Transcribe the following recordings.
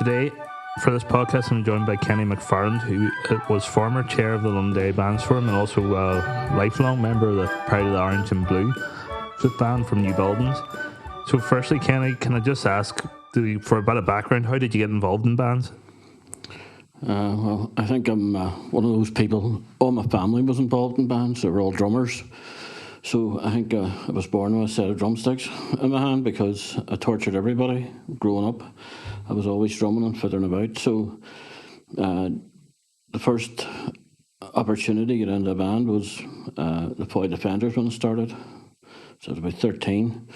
Today, for this podcast, I'm joined by Kenny McFarland, who was former chair of the Londonderry Bands Forum and also a lifelong member of the Pride of the Orange and Blue flute band from New Buildings. So firstly, Kenny, can I just ask, for a bit of background, how did you get involved in bands? Well, I think I'm one of those people. All my family was involved in bands. They were all drummers. So I think I was born with a set of drumsticks in my hand because I tortured everybody growing up. I was always drumming and fiddling about. So the first opportunity to get into a band was the Fleadh Defenders when it started. So it was about 13.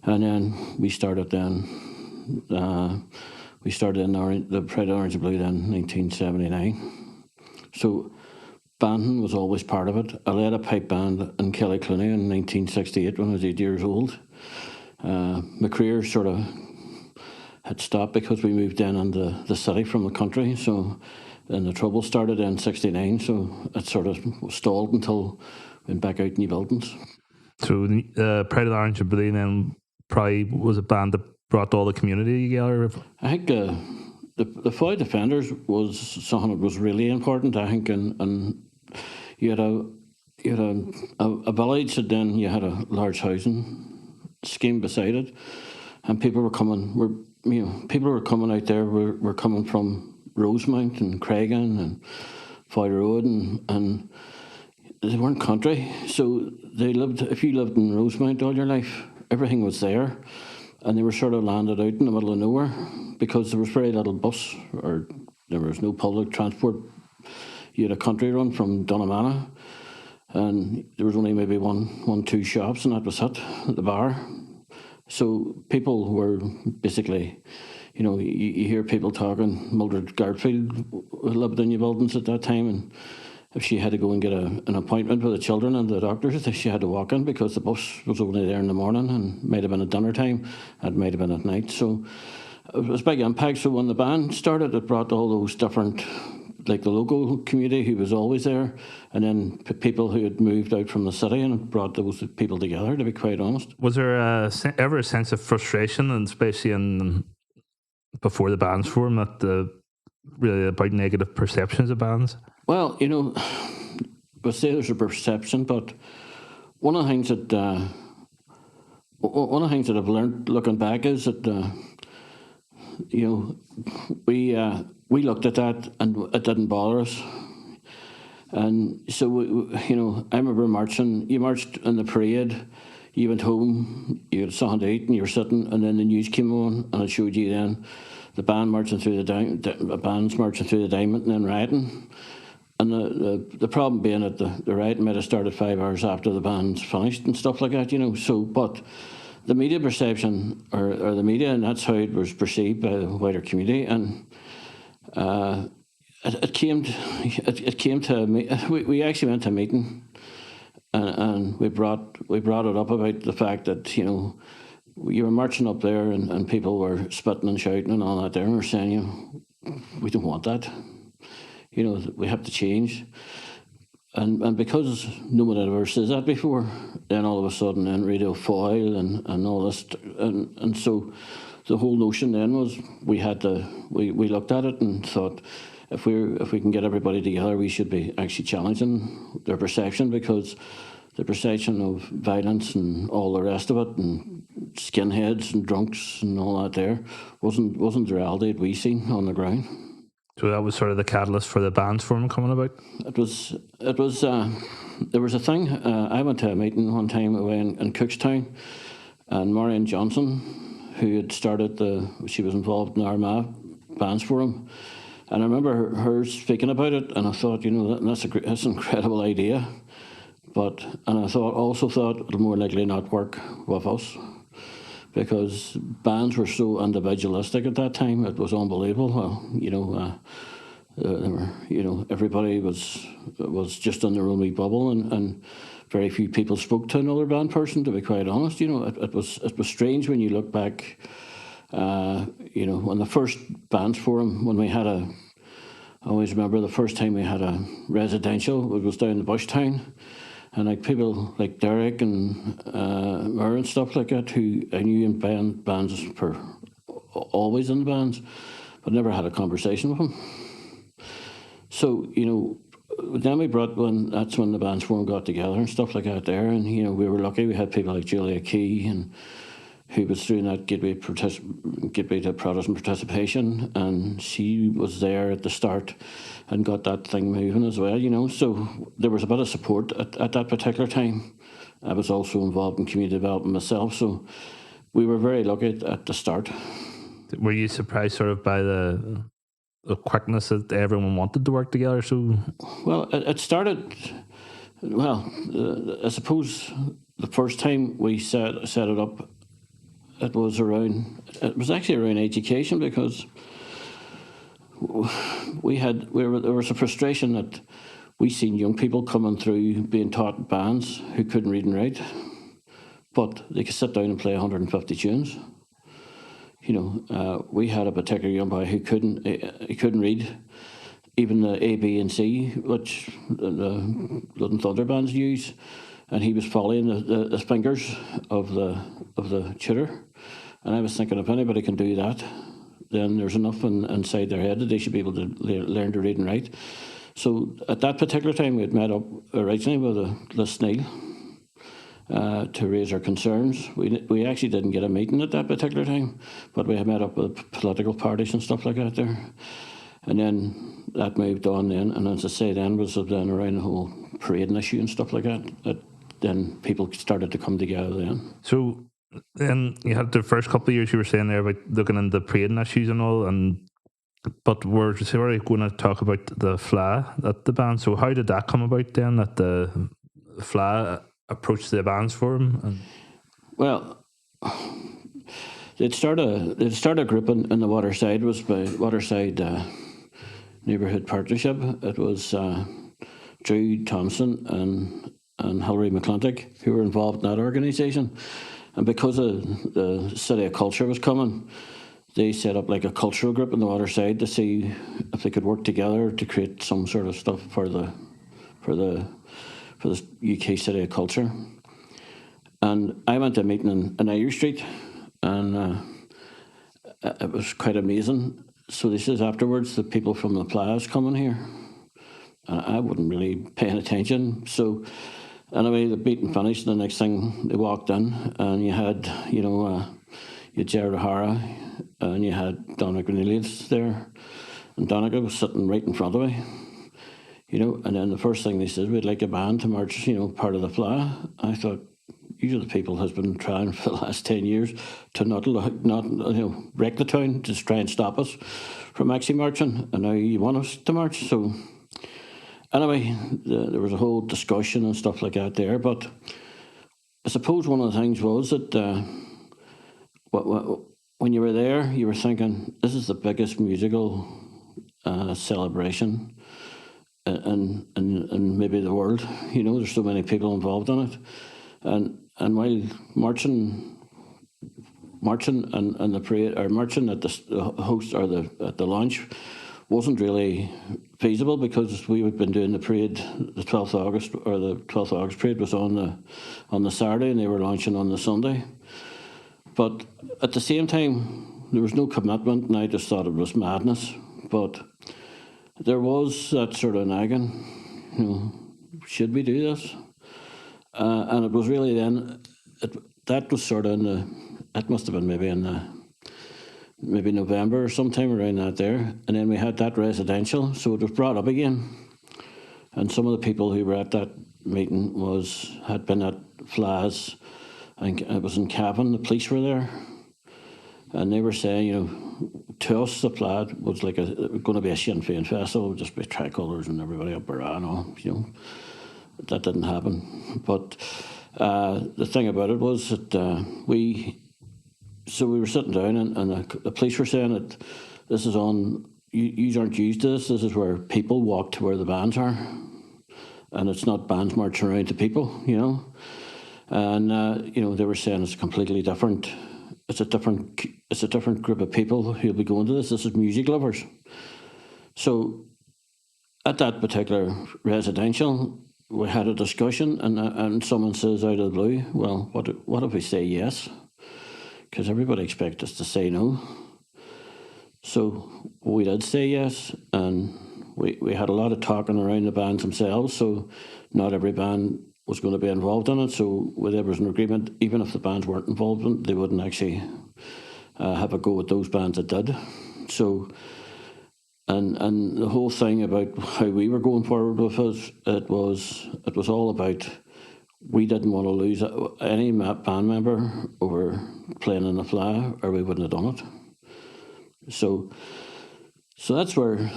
And then we started then. We started in the Pride of Orange and Blue then in 1979. So banding was always part of it. I led a pipe band in Killyclooney in 1968 when I was 8 years old. My career sort of had stopped because we moved in into the city from the country. So then the trouble started in 69. So it sort of stalled until we went back out New Buildings. So Pride of the Orange and Blue then probably was a band that brought all the community together. I think the Fleadh Defenders was something that was really important. I think, and you had a village, and then you had a large housing scheme beside it, and people were coming. People were coming out there. Were coming from Rosemount and Craigan and Foy Road, and they weren't country, so they lived. If you lived in Rosemount all your life, everything was there. And they were sort of landed out in the middle of nowhere because there was very little bus or there was no public transport. You had a country run from Dunnamana and there was only maybe two shops and that was it at the bar. So people were basically, you hear people talking. Mildred Garfield lived in New Buildings at that time, and if she had to go and get an appointment with the children and the doctors, she had to walk in because the bus was only there in the morning and might have been at dinner time, it might have been at night. So it was a big impact. So when the band started, it brought all those different, like the local community who was always there, and then people who had moved out from the city, and it brought those people together, to be quite honest. Was there ever a sense of frustration, and especially before the bands form, that really about negative perceptions of bands? Well, we'll say there's a perception, but one of the things that I've learned looking back is that we looked at that and it didn't bother us, and so I remember marching. You marched in the parade. You went home. You had something to eat, and you were sitting, and then the news came on, and it showed you then the band marching through the bands marching through the Diamond and then rioting. And the problem being that the riot might have started 5 hours after the band's finished and stuff like that, So, but the media perception or the media, and that's how it was perceived by the wider community. And it came to we actually went to a meeting, and we brought it up about the fact that you were marching up there and people were spitting and shouting and all that there, and we're saying we don't want that. We have to change. And because no one had ever said that before, then all of a sudden then Radio Foyle and all this, and so the whole notion then was we looked at it and thought if we can get everybody together, we should be actually challenging their perception, because the perception of violence and all the rest of it and skinheads and drunks and all that there wasn't the reality that we seen on the ground. So that was sort of the catalyst for the bands forum coming about? It was. There was a thing. I went to a meeting one time away in Cookstown, and Marion Johnson, who had started she was involved in the Armagh Bands Forum, and I remember her speaking about it, and I thought, that's an incredible idea, and I also thought it'll more likely not work with us, because bands were so individualistic at that time. It was unbelievable. Well, everybody was just in their own wee bubble, and very few people spoke to another band person, to be quite honest. It was strange when you look back. When the first bands forum, when we had I always remember the first time we had a residential. It was down in Bushtown. And like people like Derek and Murr and stuff like that, who I knew in bands for always in the bands, but never had a conversation with him. So, then that's when the bands forum got together and stuff like that there. And, we were lucky. We had people like Julia Key, and who was doing that Gateway to Protestant Participation. And she was there at the start and got that thing moving as well, So there was a bit of support at that particular time. I was also involved in community development myself. So we were very lucky at the start. Were you surprised sort of by the quickness that everyone wanted to work together? So, well, it started. Well, I suppose the first time we set it up, it was actually around education, because there was a frustration that we seen young people coming through being taught bands who couldn't read and write, but they could sit down and play 150 tunes. We had a particular young boy who couldn't read even the A, B, and C, which the Blood Thunder bands use, and he was following the fingers of the tutor. And I was thinking, if anybody can do that, then there's enough inside their head that they should be able to learn to read and write. So at that particular time, we had met up originally with Liz Neal to raise our concerns. We actually didn't get a meeting at that particular time, but we had met up with political parties and stuff like that there. And then that moved on then, and as I say, was then around the whole parading issue and stuff like that then people started to come together then. So then you had the first couple of years you were saying there about looking into parading issues and all, but we're going to talk about the Fleadh at the band. So how did that come about then, that the Fleadh approached the bands forum? Well, they'd start a group in the Waterside. It was by Waterside Neighbourhood Partnership. It was Drew Thompson and Hilary McClintock who were involved in that organisation. And because the City of Culture was coming, they set up like a cultural group in the Waterside to see if they could work together to create some sort of stuff for the UK City of Culture. And I went to a meeting in Irish Street, and it was quite amazing. So this is afterwards, the people from the Fleadh's coming here, and I wasn't really paying attention. So anyway, the meeting finished, and the next thing they walked in, and you had you had Jared O'Hara, and you had Donna Cornelius there, and Donica was sitting right in front of me. And then the first thing they said, we'd like a band to march, part of the Fleadh. I thought, these are the people who's been trying for the last 10 years to not wreck the town, just try and stop us from actually marching, and now you want us to march. So anyway, there was a whole discussion and stuff like that there, but I suppose one of the things was that when you were there, you were thinking, this is the biggest musical celebration in maybe the world. There's so many people involved in it, and while marching and the parade, or marching at the host or at the launch, wasn't really feasible, because we had been doing the parade, the 12th of August, or the 12th of August parade was on the Saturday, and they were launching on the Sunday. But at the same time, there was no commitment, and I just thought it was madness. But there was that sort of nagging, should we do this? And it was really then, that was sort of it must have been maybe November or sometime around that there. And then we had that residential, so it was brought up again. And some of the people who were at that meeting had been at Fleadh's, and it was in Cavan, the police were there. And they were saying, to us, the Fleadh was like going to be a Sinn Féin festival, just with tricolours and everybody up around, That didn't happen. But the thing about it was that we were sitting down, and the police were saying that this is on, you aren't used to this. This is where people walk to where the bands are, and it's not bands marching around to people, And they were saying it's completely different. It's a different group of people who'll be going to this. This is music lovers. So at that particular residential, we had a discussion, and someone says out of the blue, well, what if we say yes? Because everybody expects us to say no. So we did say yes, and we had a lot of talking around the bands themselves, so not every band was going to be involved in it. So there was an agreement, even if the bands weren't involved in it, they wouldn't actually have a go with those bands that did. So, and the whole thing about how we were going forward with it was all about, we didn't want to lose any band member over playing in the Fleadh, or we wouldn't have done it. So that's where.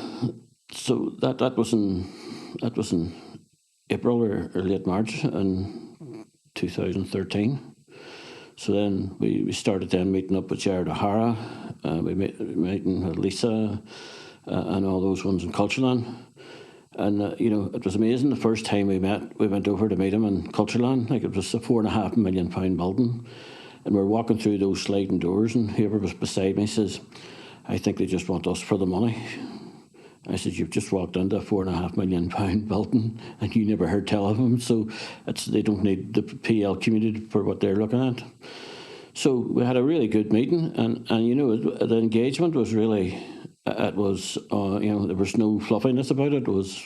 So that was in April or late March in 2013. So then we started then meeting up with Jared O'Hara. We meeting with Lisa and all those ones in Cultureland. And it was amazing. The first time we met, we went over to meet him in Cultureland. Like, it was a £4.5 million building, and we're walking through those sliding doors, and whoever was beside me says, "I think they just want us for the money." I said, "You've just walked into a £4.5 million building, and you never heard tell of them, so they don't need the PL community for what they're looking at." So we had a really good meeting, and the engagement was really, it was there was no fluffiness about it. It was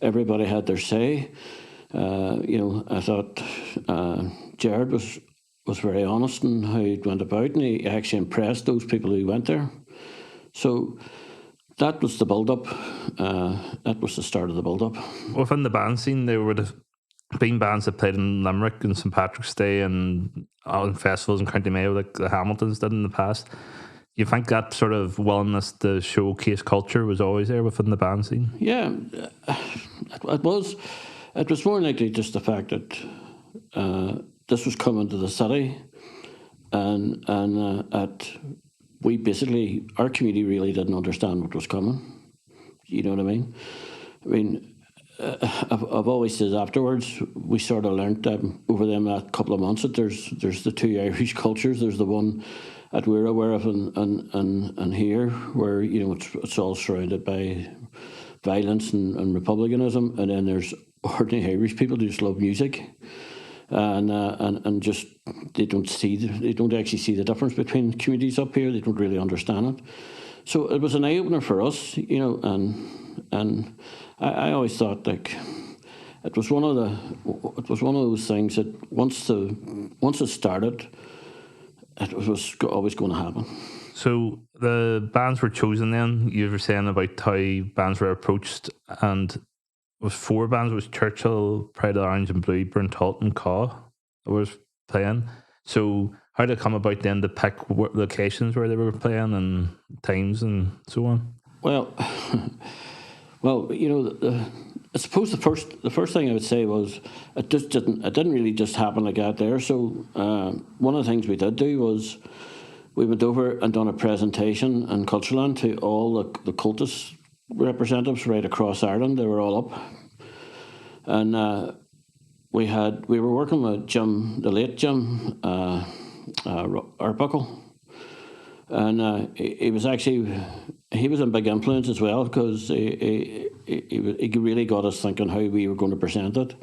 everybody had their say. I thought Jared was very honest in how he went about, and he actually impressed those people who went there. So that was the build-up. That was the start of the build-up. Within the band scene, there would have been bands that played in Limerick and St. Patrick's Day and on festivals in County Mayo, like the Hamiltons did in the past. You think that sort of willingness to showcase culture was always there within the band scene? Yeah, it was. It was more likely just the fact that this was coming to the city, and we basically, our community really didn't understand what was coming. You know what I mean? I mean, I've always said afterwards, we sort of learnt over them that couple of months that there's the two Irish cultures. There's the one that we're aware of, and here, where it's all surrounded by violence and republicanism, and then there's ordinary Irish people who just love music. And just they don't actually see the difference between communities up here. They don't really understand it. So it was an eye opener for us, and I always thought, like, it was one of those things that once it started, it was always going to happen. So the bands were chosen then. You were saying about how bands were approached, and was 4 bands. It was Churchill, Pride of Orange and Blue, Burntalt and Caw that was playing. So how did it come about then to pick locations where they were playing and times and so on? Well, I suppose the first thing I would say was it didn't really just happen like that there. So one of the things we did do was we went over and done a presentation in Cultureland to all the cultist representatives right across Ireland. They were all up, and we were working with Jim, the late Jim Arbuckle, and he was a big influence as well, because he really got us thinking how we were going to present it.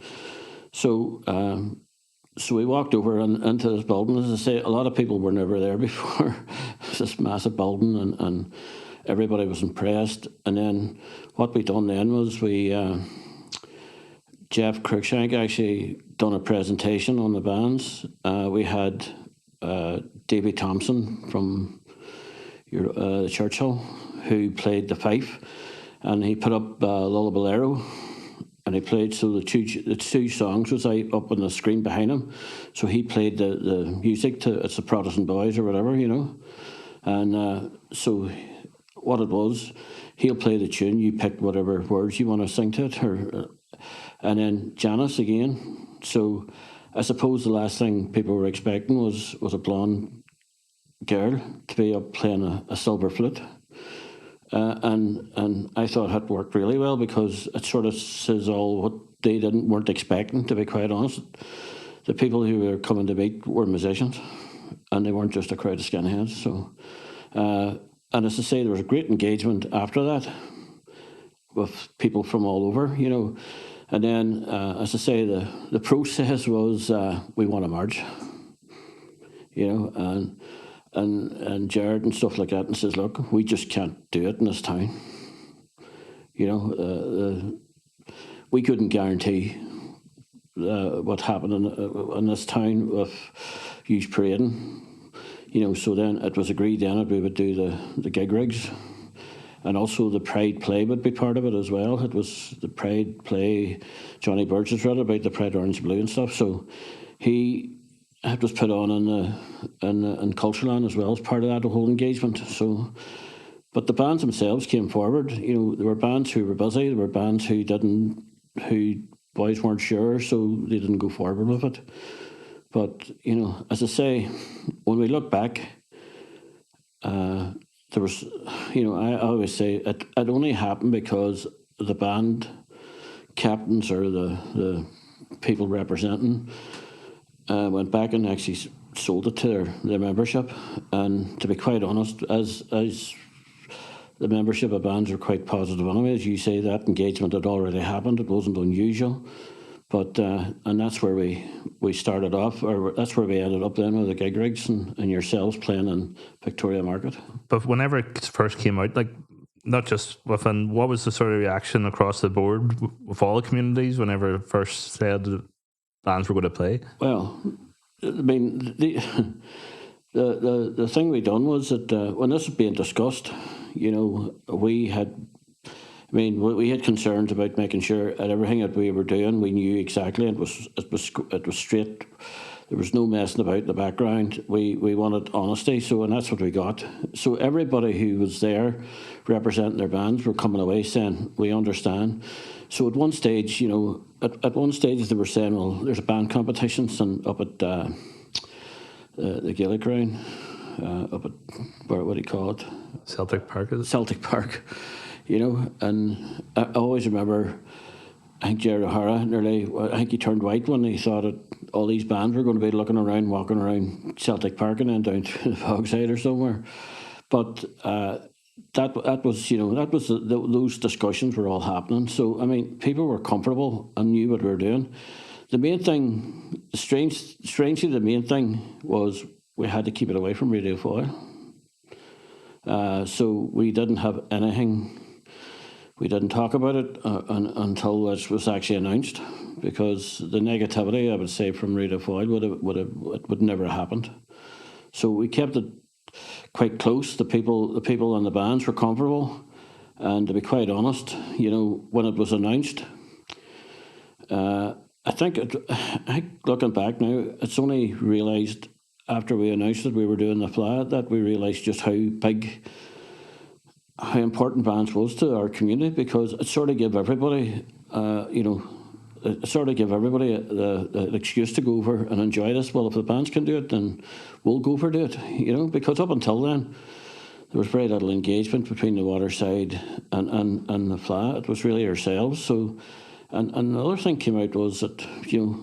So we walked over into this building. As I say, a lot of people were never there before. It was this massive building, and everybody was impressed. And then what we done then was Jeff Cruikshank actually done a presentation on the bands. We had Davy Thompson from Churchill, who played the fife, and he put up Lullabilero, and he played, so the two songs was up on the screen behind him. So he played the music to It's the Protestant Boys or whatever, and so what it was, he'll play the tune, you pick whatever words you want to sing to it, and then Janice again. So I suppose the last thing people were expecting was a blonde girl to be up playing a silver flute, and I thought it worked really well, because it sort of says all what they weren't expecting, to be quite honest. The people who were coming to meet were musicians, and they weren't just a crowd of skinheads. So and as I say, there was a great engagement after that with people from all over, And then, as I say, the process was we want to merge, and and Jared and stuff like that, and says, look, we just can't do it in this town. You know, we couldn't guarantee what happened in this town with youth parading. You know, so then it was agreed then that we would do the gig rigs, and also the Pride play would be part of it as well. It was the Pride play. Johnny Birch has read about the Pride Orange and Blue and stuff. So it was put on in Cultureland as well as part of that whole engagement. So, but the bands themselves came forward. You know, there were bands who were busy. There were bands who boys weren't sure, so they didn't go forward with it. But, you know, as I say, when we look back, there was, you know, I always say it only happened because the band captains or the people representing went back and actually sold it to their membership. And to be quite honest, as the membership of bands are quite positive anyway, as you say, that engagement had already happened. It wasn't unusual. But and that's where we started off, or that's where we ended up then with the gig rigs and yourselves playing in Victoria Market. But whenever it first came out, like not just within, what was the sort of reaction across the board with all the communities whenever it first said that bands were going to play? Well, I mean, the thing we done was that when this was being discussed, you know, we had concerns about making sure that everything that we were doing, we knew exactly. It was straight. There was no messing about in the background. We wanted honesty, and that's what we got. So everybody who was there representing their bands were coming away saying, we understand. So at one stage, you know, at one stage they were saying, well, there's a band competition up at the Gaelic Ground, up at, what do you call it? Celtic Park, is it? Celtic Park. You know, and I always remember, I think Jerry O'Hara I think he turned white when he thought that all these bands were going to be walking around Celtic Park and then down to the Fogside or somewhere. But that was, you know, those discussions were all happening. So, I mean, people were comfortable and knew what we were doing. The main thing, strangely, the main thing was we had to keep it away from Radio Foil. So we didn't have anything. We didn't talk about it until it was actually announced, because the negativity, I would say, from Radio Foil would never have happened. So we kept it quite close. The people and the bands were comfortable, and to be quite honest, you know, when it was announced, I think looking back now, it's only realised after we announced that we were doing the Fleadh that we realised just how important bands was to our community, because it sort of gave everybody, the excuse to go over and enjoy this. Well, if the bands can do it, then we'll go for it, you know, because up until then, there was very little engagement between the Waterside and the Fleadh. It was really ourselves. So, and another thing came out was that, you know,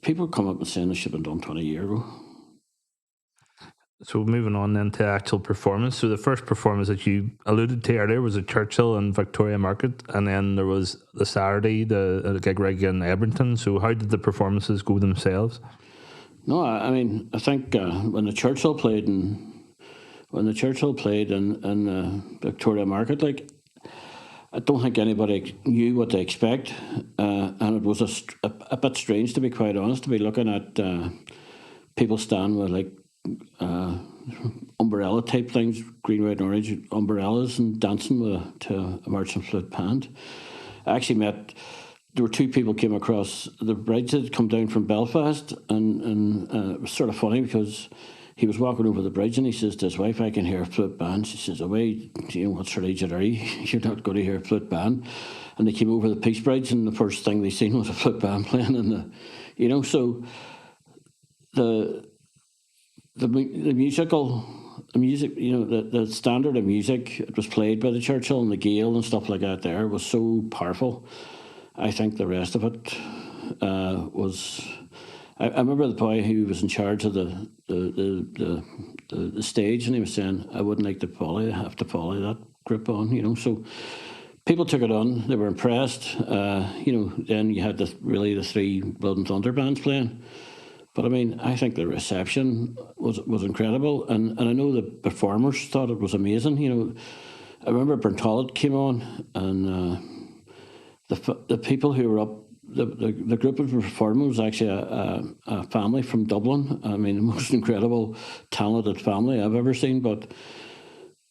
people come up and saying this should have been done 20 years ago. So moving on then to actual performance. So the first performance that you alluded to earlier was at Churchill and Victoria Market, and then there was the Saturday, the gig rig in Edmonton. So how did the performances go themselves? No, I mean, I think when the Churchill played in Victoria Market, like, I don't think anybody knew what to expect, and it was a bit strange, to be quite honest, to be looking at people standing with like umbrella type things, green, red and orange umbrellas, and dancing to a marching flute band. I actually there were two people came across the bridge that had come down from Belfast, and it was sort of funny because he was walking over the bridge and he says to his wife, I can hear a flute band. She says, away, you know, what sort of age are you? You're not going to hear a flute band. And they came over the Peace Bridge, and the first thing they seen was a flute band playing you know, so the music, you know, the standard of music, it was played by the Churchill and the Gale and stuff like that there, was so powerful. I think the rest of it was... I remember the boy who was in charge of the stage, and he was saying, I wouldn't like to have to follow that group on, you know. So people took it on, they were impressed. You know, then you had the three Blood and Thunder bands playing. But I mean, I think the reception was incredible, and I know the performers thought it was amazing. I remember Bertollet came on, and the people who were up. The group of performers was actually a family from Dublin. I mean, the most incredible, talented family I've ever seen. But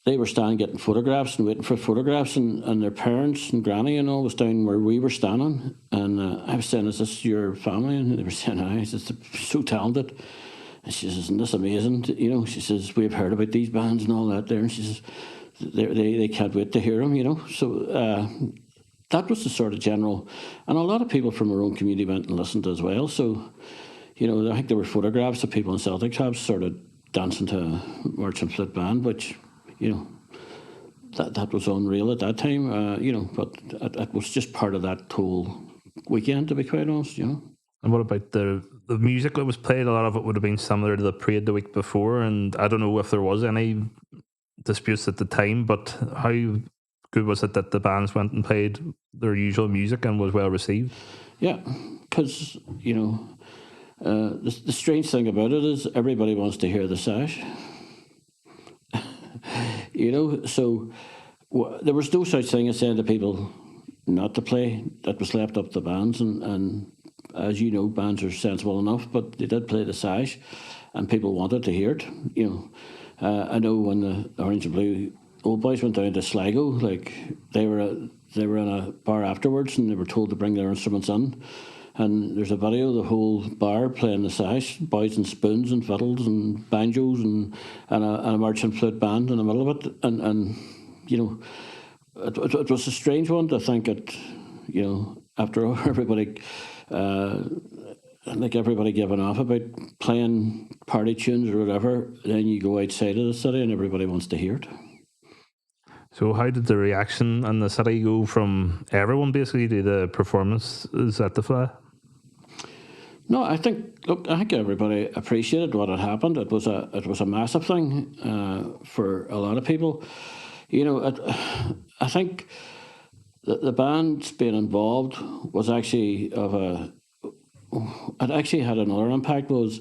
they were standing getting photographs and waiting for photographs, and their parents and granny and all was down where we were standing. And I was saying, "Is this your family?" And they were saying, "Aye." She says, "They're so talented." And she says, "Isn't this amazing?" She says, "We've heard about these bands and all that there." And she says, they can't wait to hear them. So that was the sort of general, and a lot of people from our own community went and listened as well. So, I think there were photographs of people in Celtic clubs sort of dancing to a March and Fleadh band, which, that was unreal at that time. But it was just part of that whole weekend, to be quite honest. And what about the music that was played? A lot of it would have been similar to the parade the week before, and I don't know if there was any disputes at the time, but how good was it that the bands went and played their usual music and was well received? Yeah, because, the strange thing about it is everybody wants to hear the sash. So there was no such thing as saying to people not to play. That was left up to bands, and as you know, bands are sensible enough, but they did play the sash, and people wanted to hear it. I know when the Orange and Blue old boys went down to Sligo, like they were in a bar afterwards, and they were told to bring their instruments in. And there's a video of the whole bar playing the sash, boys and spoons and fiddles and banjos and a March and Fleadh band in the middle of it. And it was a strange one to think that, after all, everybody, like everybody giving off about playing party tunes or whatever, then you go outside of the city and everybody wants to hear it. So how did the reaction in the city go from everyone basically to the performances at the Fleadh? No, I think everybody appreciated what had happened. It was a massive thing for a lot of people. I think the bands being involved was actually it actually had another impact. Was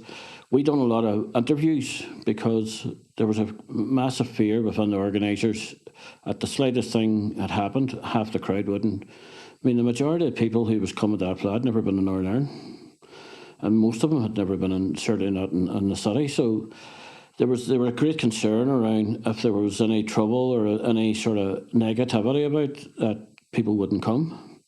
we done a lot of interviews because there was a massive fear within the organisers at the slightest thing that happened, half the crowd wouldn't. I mean, the majority of people who was coming to that Fleadh had never been in Northern Ireland, and most of them had never been certainly not in the city. So there was a great concern around if there was any trouble or any sort of negativity about that, people wouldn't come.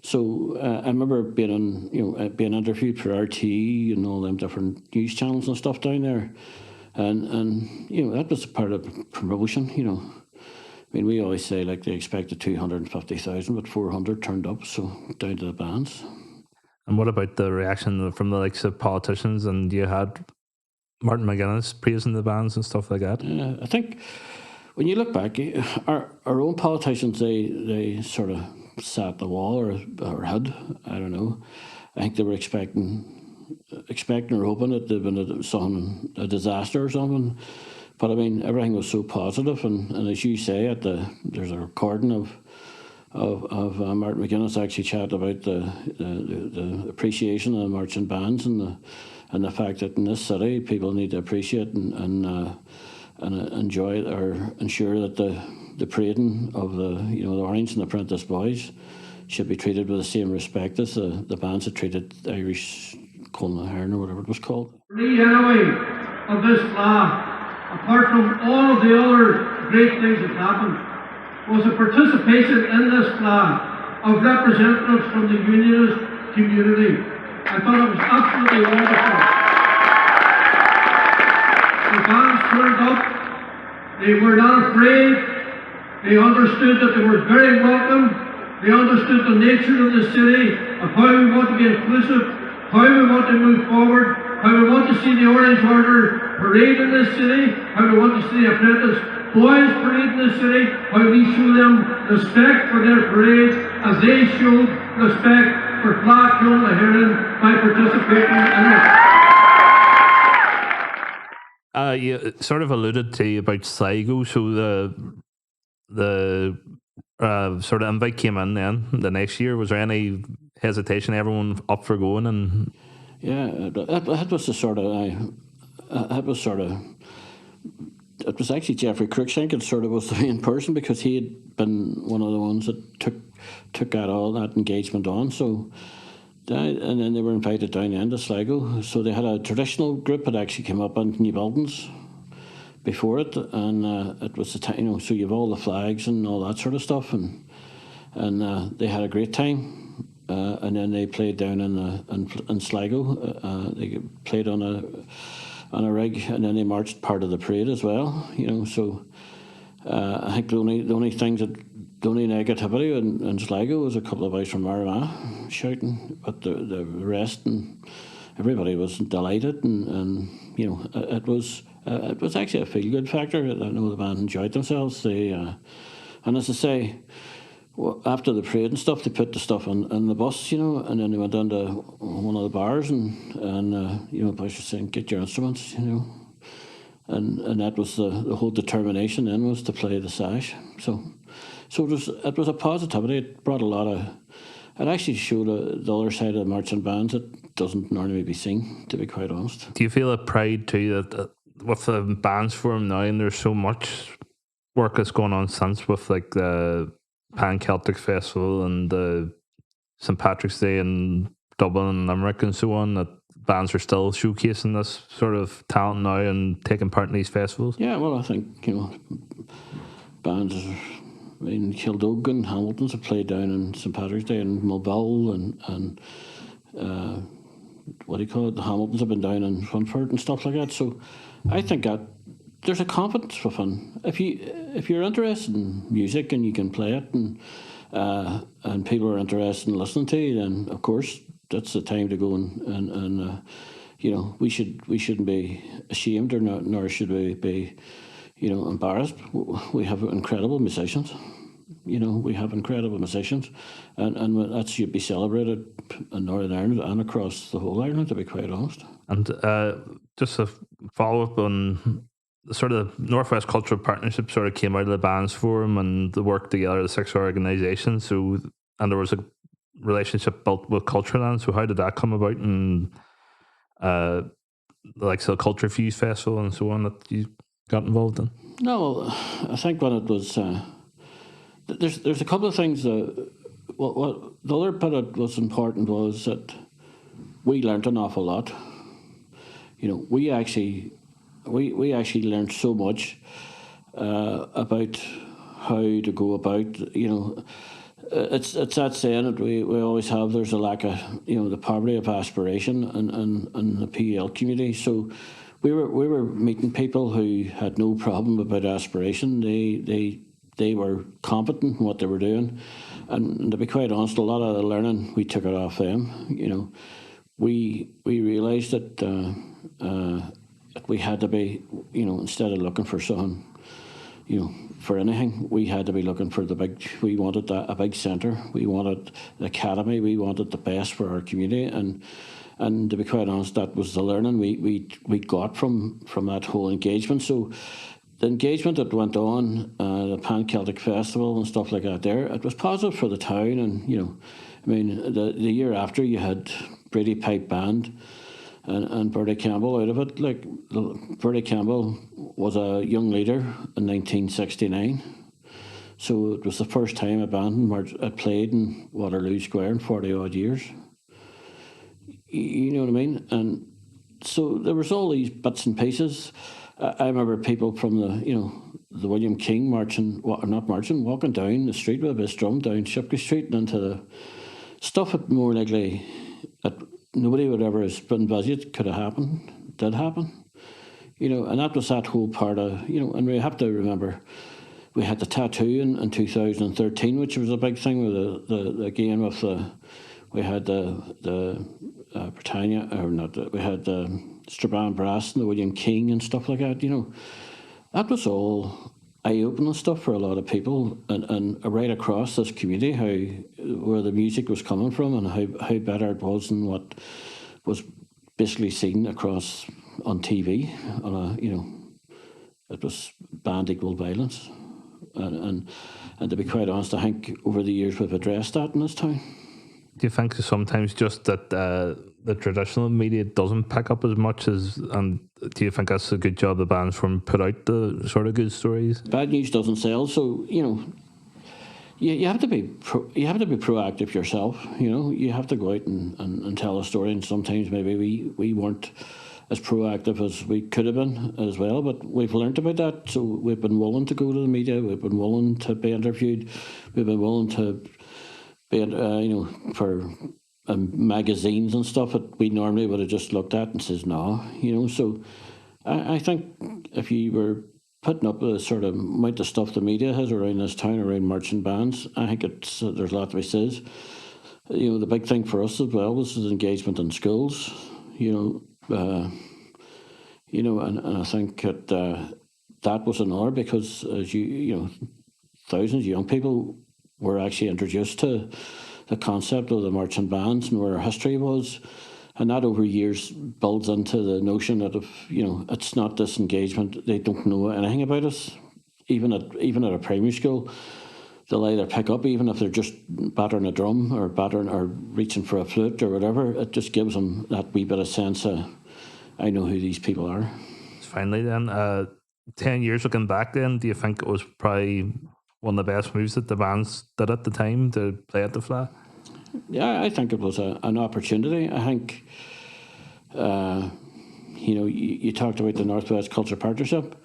So I remember being interviewed for RT and all them different news channels and stuff down there, and that was part of promotion. I mean, we always say like they expected 250,000, but 400 turned up. So down to the bands. And what about the reaction from the likes of politicians? And you had Martin McGuinness praising the bands and stuff like that. I think when you look back, our own politicians, they sort of sat the wall or had, I don't know. I think they were expecting or hoping that there'd been a disaster or something. But I mean, everything was so positive, and as you say, there's a recording of Martin McGuinness actually chatting about the appreciation of the marching bands and the fact that in this city people need to appreciate and enjoy or ensure that the parading of the Orange and Apprentice boys should be treated with the same respect as the bands that treated the Irish Colin Ahern or whatever it was called. For me, anyway, of this Fleadh, apart from all of the other great things that happened, was a participation in this Fleadh of representatives from the unionist community. I thought it was absolutely wonderful. The bands turned up, they were not afraid, they understood that they were very welcome, they understood the nature of the city, of how we want to be inclusive, how we want to move forward, how we want to see the Orange Order parade in this city, how we want to see the Apprentice boys parade in this city, how we show them respect for their parades as they showed respect for Fleadh Colin Ahern by participating in it. You sort of alluded to about Sligo, so the sort of invite came in then the next year. Was there any hesitation? Everyone up for going? And That was the sort of it was actually Jeffrey Cruikshank sort of was the main person, because he had been one of the ones that took all that engagement on. So, and then they were invited down into Sligo. So they had a traditional group that actually came up on New Buildings before it, and it was the time, so you have all the flags and all that sort of stuff, and they had a great time. And then they played down in Sligo. They played on a rig, and then they marched part of the parade as well. So I think the only negativity in Sligo was a couple of guys from Armagh shouting, but the rest, and everybody was delighted, and it was actually a feel good factor. I know the band enjoyed themselves. And as I say, after the parade and stuff, they put the stuff on the bus, and then they went down to one of the bars, and boys were saying, "Get your instruments," and that was the whole determination. Then was to play the sash. So it was a positivity. It brought a lot of. It actually showed the other side of the marching bands that doesn't normally be seen, to be quite honest. Do you feel a pride too that with the bands forum now, and there's so much work that's going on since with like the Pan Celtic Festival and the St Patrick's Day in Dublin and Limerick and so on, that bands are still showcasing this sort of talent now and taking part in these festivals? Yeah, well, I think bands. Kildug and Hamilton's have played down in St Patrick's Day, and Mulville and what do you call it? The Hamiltons have been down in Funford and stuff like that. So I think that there's a confidence within. If you're interested in music and you can play it, and people are interested in listening to you, then of course that's the time to go and we shouldn't be ashamed, nor should we be embarrassed. We have incredible musicians. And that should be celebrated in Northern Ireland and across the whole Ireland, to be quite honest. And just a follow up on sort of the Northwest Cultural Partnership sort of came out of the bands forum and the work together of the 6 organisations. So, and there was a relationship built with Cultureland. So how did that come about? And like the Culture Fuse Festival and so on that you got involved in? No, I think when it was there's a couple of things. What the other bit that was important was that we learnt an awful lot. We actually learned so much about how to go about. It's that saying that we always have. There's a lack of the poverty of aspiration in the PEL community. So we were meeting people who had no problem about aspiration. They were competent in what they were doing, and to be quite honest, a lot of the learning we took it off them. We realised that we had to be, instead of looking for something, for anything, we had to be looking for the big. We wanted a big centre. We wanted the academy. We wanted the best for our community, and to be quite honest, that was the learning we got from that whole engagement. So the engagement that went on, the Pan Celtic Festival and stuff like that, it was positive for the town. And the year after, you had Brady Pipe Band and Bertie Campbell out of it. Like, Bertie Campbell was a young leader in 1969. So it was the first time a band had played in Waterloo Square in 40 odd years. You know what I mean? And so there was all these bits and pieces. I remember people from the William King walking down the street with a bass drum down Shipke Street and into the stuff that more likely that nobody would ever have envisaged could have happened, did happen. And that was that whole part of, and we have to remember we had the tattoo in 2013, which was a big thing with the game of we had the Britannia, or not, we had the Strabane Brass and the William King and stuff like that. That was all eye-opening stuff for a lot of people, and right across this community, where the music was coming from and how better it was than what was basically seen across on TV. It was banned equal violence, and to be quite honest, I think over the years we've addressed that in this town. Do you think sometimes just that the traditional media doesn't pick up as much as, and do you think that's a good job the bands from put out the sort of good stories? Bad news doesn't sell, so you have to be proactive yourself. You have to go out and tell a story, and sometimes maybe we weren't as proactive as we could have been as well, but we've learnt about that, so we've been willing to go to the media, we've been willing to be interviewed, we've been willing to be for magazines and stuff that we normally would have just looked at and says no, so I think if you were putting up the sort of amount of stuff the media has around this town, around marching bands, I think there's a lot to be said. The big thing for us as well was the engagement in schools, and I think that was another, because as thousands of young people were actually introduced to the concept of the marching bands and where our history was, and that over years builds into the notion that if it's not this engagement, they don't know anything about us. Even at a primary school, they'll either pick up, even if they're just battering a drum or reaching for a flute or whatever. It just gives them that wee bit of sense of, I know who these people are. Finally then, 10 years looking back then, do you think it was probably one of the best moves that the bands did at the time to play at the Fleadh? Yeah, I think it was an opportunity. I think, you talked about the Northwest Culture Partnership.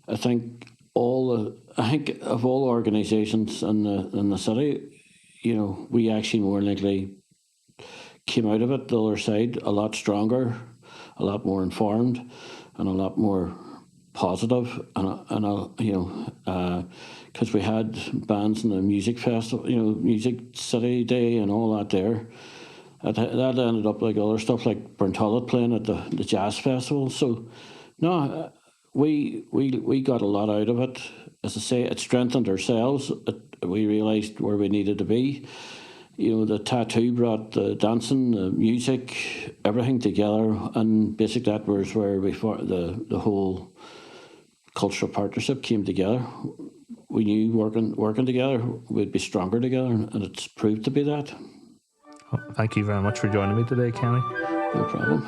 I think of all organisations in the city, we actually more likely came out of it the other side a lot stronger, a lot more informed, and a lot more positive, because we had bands in the music festival, Music City Day and all that there. That ended up like other stuff, like Burntollet playing at the jazz festival. So, no, we got a lot out of it. As I say, it strengthened ourselves. We realised where we needed to be. The tattoo brought the dancing, the music, everything together, and basically that was where the whole cultural partnership came together. We knew working together, we'd be stronger together, and it's proved to be that. Well, thank you very much for joining me today, Kenny. No problem.